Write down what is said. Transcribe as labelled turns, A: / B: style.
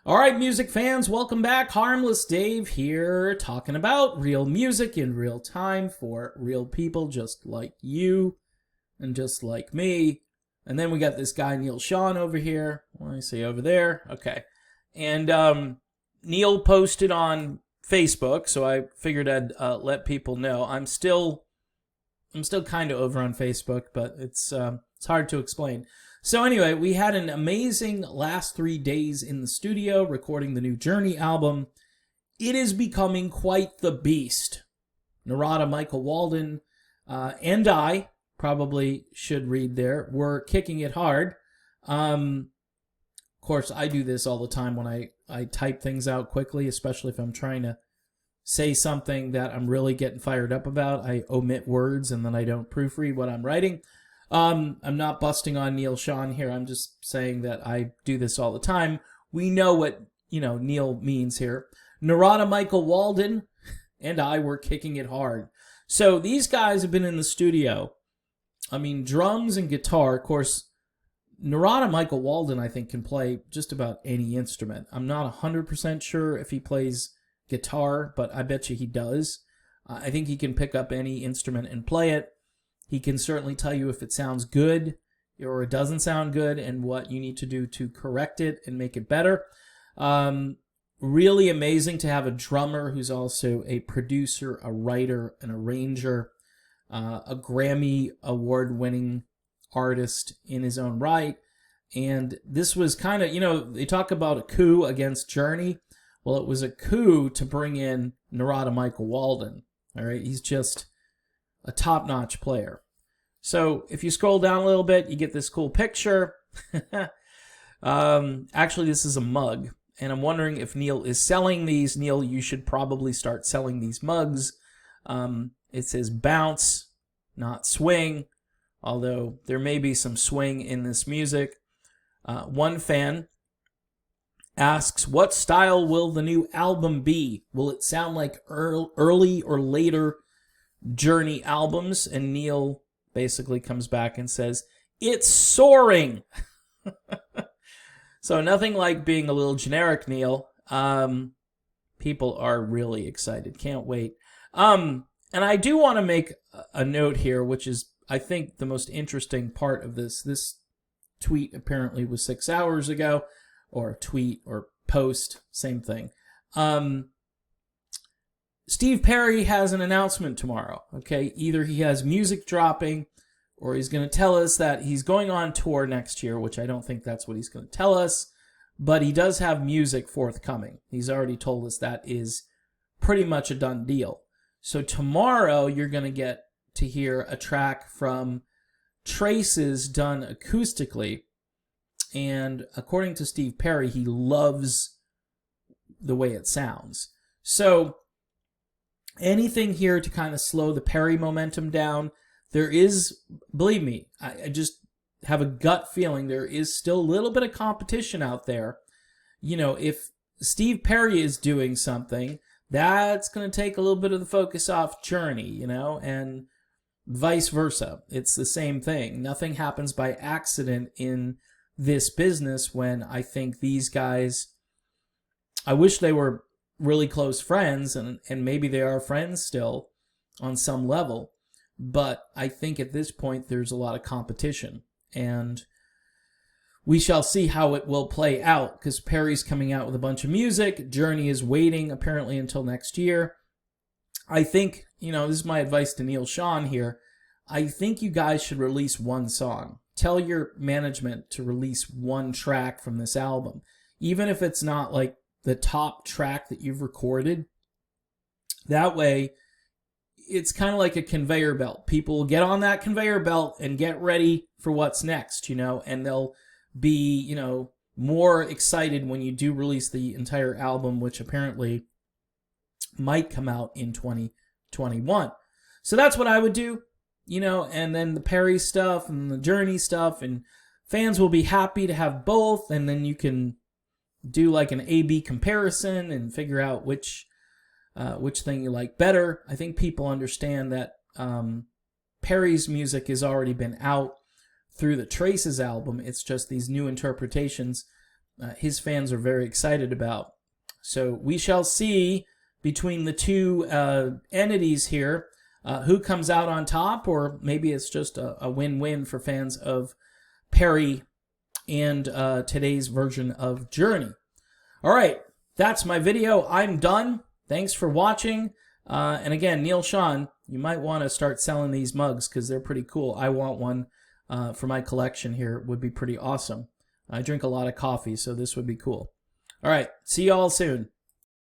A: All right, music fans, welcome back. Harmless Dave here, talking about real music in real time for real people just like you and just like me. And then we got this guy, Neal Schon, over here. What do I say over there? Okay. And Neal posted on Facebook, so I figured I'd let people know. I'm still kind of over on Facebook, but it's hard to explain. So anyway, we had an amazing last 3 days in the studio recording the new Journey album. It is becoming quite the beast. Narada Michael Walden and I probably should read there. We're kicking it hard. Of course, I do this all the time when I type things out quickly, especially if I'm trying to say something that I'm really getting fired up about. I omit words and then I don't proofread what I'm writing. I'm not busting on Neal Schon here. I'm just saying that I do this all the time. We know what, Neal means here. Narada Michael Walden and I were kicking it hard. So these guys have been in the studio. I mean, drums and guitar. Of course, Narada Michael Walden, I think, can play just about any instrument. I'm not 100% sure if he plays guitar, but I bet you he does. I think he can pick up any instrument and play it. He can certainly tell you if it sounds good or it doesn't sound good and what you need to do to correct it and make it better. Really amazing to have a drummer who's also a producer, a writer, an arranger, a Grammy award-winning artist in his own right. And this was kind of, they talk about a coup against Journey. Well, it was a coup to bring in Narada Michael Walden. All right, he's just a top-notch player. So if you scroll down a little bit, you get this cool picture. Actually, this is a mug, and I'm wondering if Neal is selling these. Neal, you should probably start selling these mugs. It says bounce, not swing, although there may be some swing in this music. One fan asks, what style will the new album be? Will it sound like early or later Journey albums? And Neal basically comes back and says, it's soaring. So nothing like being a little generic, Neal. People are really excited. Can't wait. And I do want to make a note here, which is, I think, the most interesting part of this. This tweet apparently was 6 hours ago, or tweet or post, same thing. Steve Perry has an announcement tomorrow, okay? Either he has music dropping or he's going to tell us that he's going on tour next year, which I don't think that's what he's going to tell us, but he does have music forthcoming. He's already told us that is pretty much a done deal. So tomorrow you're going to get to hear a track from Traces done acoustically, and according to Steve Perry, he loves the way it sounds. So anything here to kind of slow the Perry momentum down. There is, believe me, I just have a gut feeling there is still a little bit of competition out there. If Steve Perry is doing something, that's going to take a little bit of the focus off Journey, and vice versa. It's the same thing. Nothing happens by accident in this business when I think these guys, I wish they were really close friends, and maybe they are friends still on some level, but I think at this point there's a lot of competition, and we shall see how it will play out, because Perry's coming out with a bunch of music. Journey is waiting apparently until next year. I think, this is my advice to Neal Schon here, I think you guys should release one song. Tell your management to release one track from this album, even if it's not like the top track that you've recorded. That way, it's kind of like a conveyor belt. People will get on that conveyor belt and get ready for what's next, and they'll be, more excited when you do release the entire album, which apparently might come out in 2021. So that's what I would do, and then the Perry stuff and the Journey stuff, and fans will be happy to have both, and then you can do like an A/B comparison and figure out which thing you like better. I think people understand that Perry's music has already been out through the Traces album. It's just these new interpretations his fans are very excited about. So we shall see between the two entities here who comes out on top, or maybe it's just a win-win for fans of Perry and today's version of Journey. All right, that's my video. I'm done. Thanks for watching. And again, Neal Schon, you might want to start selling these mugs because they're pretty cool. I want one for my collection here. It would be pretty awesome. I drink a lot of coffee, so this would be cool. All right, see you all soon.